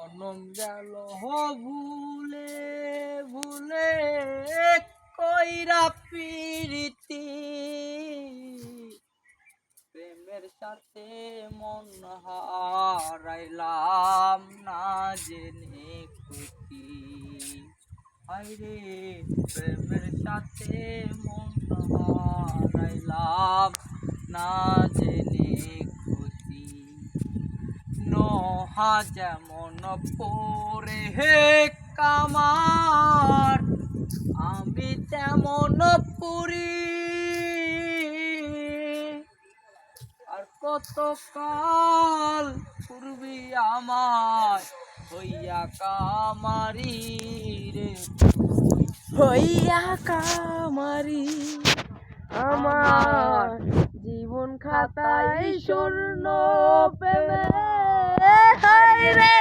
জনম গেল ভুলে ভুলে কইরা প্রীতি প্রেমের সাথে মন হারাইলাম না জেনে ক্ষতি হায়রে প্রেমের সাথে মন হারাইলাম না জেনে ক্ষতি নোহা যেমন পরে হে কামার আমি তেমন পুরি আর কত কাল পূর্বী আমার হইয়া কামারি রে হইয়া কামারি আমার জীবন খাতায় স্বর্ণ প্রেমে হায় রে